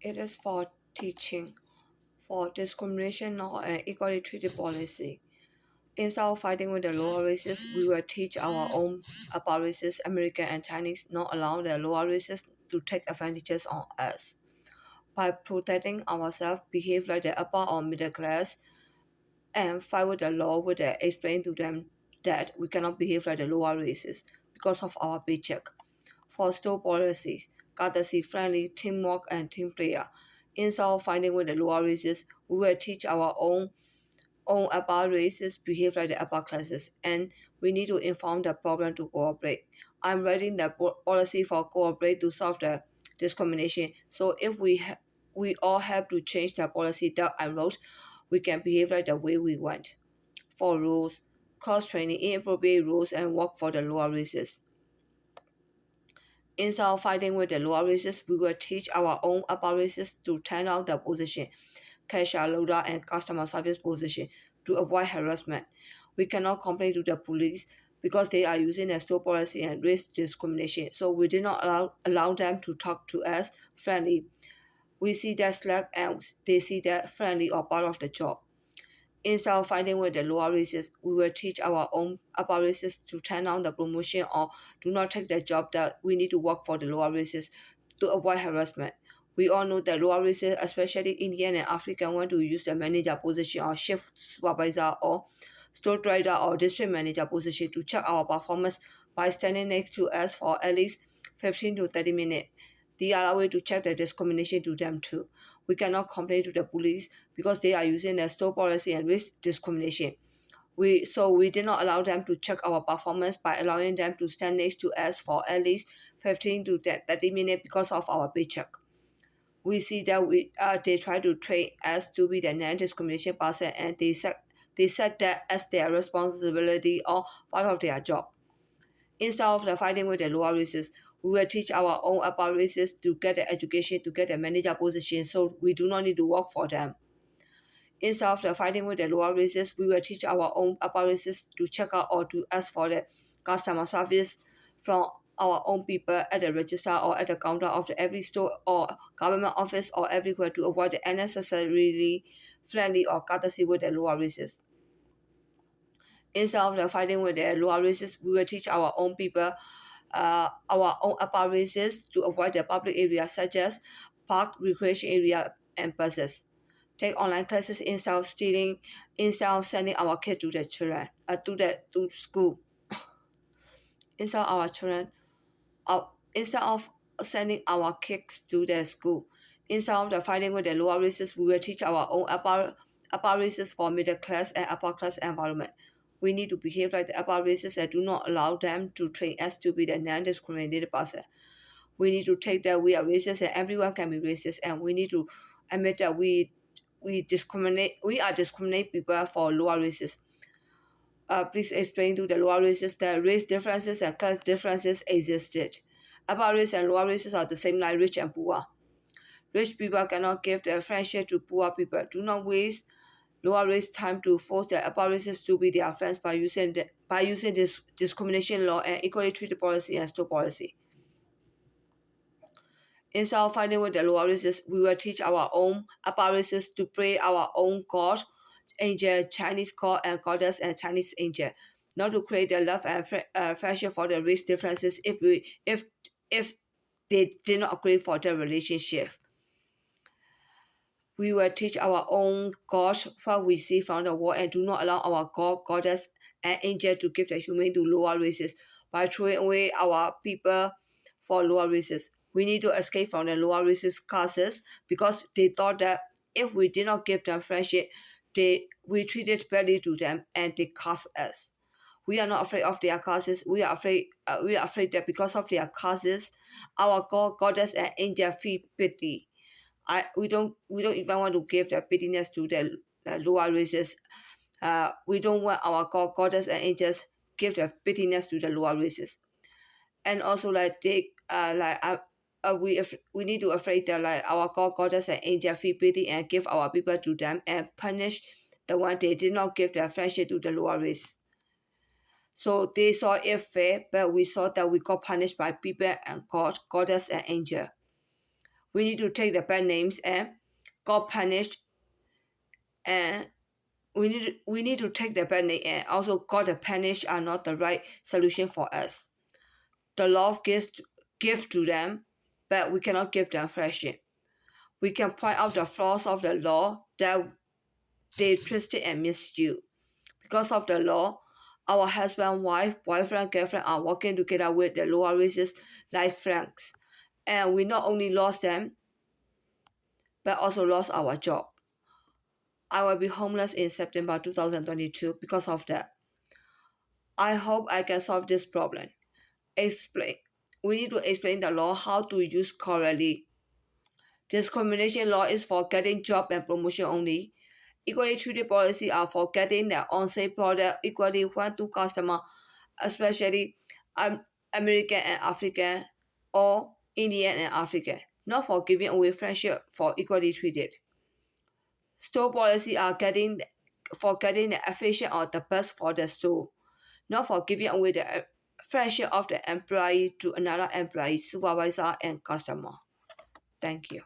It is for teaching, for discrimination law and equality treaty policy. Instead of fighting with the lower races, we will teach our own upper races, American and Chinese, not allow the lower races to take advantages on us. By protecting ourselves, behave like the upper or middle class, and fight with the law, we will explain to them that we cannot behave like the lower races because of our paycheck. For store policies, courtesy, friendly, teamwork, and team player. Instead of fighting with the lower races, we will teach our own upper races behave like the upper classes, and we need to inform the problem to cooperate. I'm writing the policy for cooperate to solve the discrimination. So if we all have to change the policy that I wrote, we can behave like the way we want. For rules, cross training, inappropriate rules, and work for the lower races. Instead of fighting with the lower races, we will teach our own upper races to turn out the position, cashier, loader, and customer service position to avoid harassment. We cannot complain to the police because they are using a store policy and race discrimination. So we did not allow them to talk to us friendly. We see that slack and they see that friendly or part of the job. Instead of fighting with the lower races, we will teach our own upper races to turn down the promotion or do not take the job that we need to work for the lower races to avoid harassment. We all know that lower races, especially Indian and African, want to use the manager position or shift supervisor or store trader or district manager position to check our performance by standing next to us for at least 15 to 30 minutes. They are a way to check the discrimination to them too. We cannot complain to the police because they are using their store policy and risk discrimination. We did not allow them to check our performance by allowing them to stand next to us for at least 15 to 30 minutes because of our paycheck. We see that they try to train us to be the non-discrimination person, and they set that as their responsibility or part of their job. Instead of the fighting with the lower races, we will teach our own upper races to get the education to get a manager position, so we do not need to work for them. Instead of the fighting with the lower races, we will teach our own upper races to check out or to ask for the customer service from our own people at the register or at the counter of every store or government office or everywhere to avoid the unnecessarily friendly or courtesy with the lower races. Instead of the fighting with the lower races, we will teach our own people, our own upper races to avoid the public areas such as park, recreation area, and buses. Take online classes instead of sending our kids to the children, to school. Instead of our children, instead of sending our kids to the school, instead of the fighting with the lower races, we will teach our own upper races for middle class and upper class environment. We need to behave like the upper races and do not allow them to train us to be the non-discriminated person. We need to take that we are racist and everyone can be racist, and we need to admit that we are discriminate people for lower races. Please explain to the lower races that race differences and class differences existed. Upper race and lower races are the same like rich and poor. Rich people cannot give their friendship to poor people. Do not waste lower race time to force the upper races to be their friends by using this discrimination law and equality treaty policy and store policy. Instead of fighting with the lower races, we will teach our own upper races to pray our own God, angel, Chinese God and goddess and Chinese angel, not to create the love and friendship for the race differences if they did not agree for the relationship. We will teach our own God what we see from the world and do not allow our God, goddess, and angel to give the human to lower races by throwing away our people for lower races. We need to escape from the lower races classes because they thought that if we did not give them friendship, we treated badly to them and they cast us. We are not afraid of their causes. We are afraid that because of their causes, our God, goddess, and angel feel pity. We don't even want to give the pittiness to the lower races. We don't want our God, goddess, and angels give the pittiness to the lower races. And also like we need to afraid that like our God, goddess, and angel feel pity and give our people to them and punish the one they did not give their friendship to the lower race. So they saw it fair, but we saw that we got punished by people and God, goddess, and angel. We need to take the bad names and got punished, and we need to take the bad name and also got the punish are not the right solution for us. The law give to them, but we cannot give them friendship. We can point out the flaws of the law that they twisted and misused. Because of the law, our husband, wife, boyfriend, girlfriend are working together with the lower races like Franks. And we not only lost them, but also lost our job. I will be homeless in September 2022 because of that. I hope I can solve this problem. Explain. We need to explain the law how to use correctly. Discrimination law is for getting job and promotion only. Equally treated policy are for getting the on-sale product equally when to customer, especially American and African or Indian and African, not for giving away friendship for equally treated. Store policy are getting the efficient or the best for the store, not for giving away the friendship of the employee to another employee, supervisor, and customer. Thank you.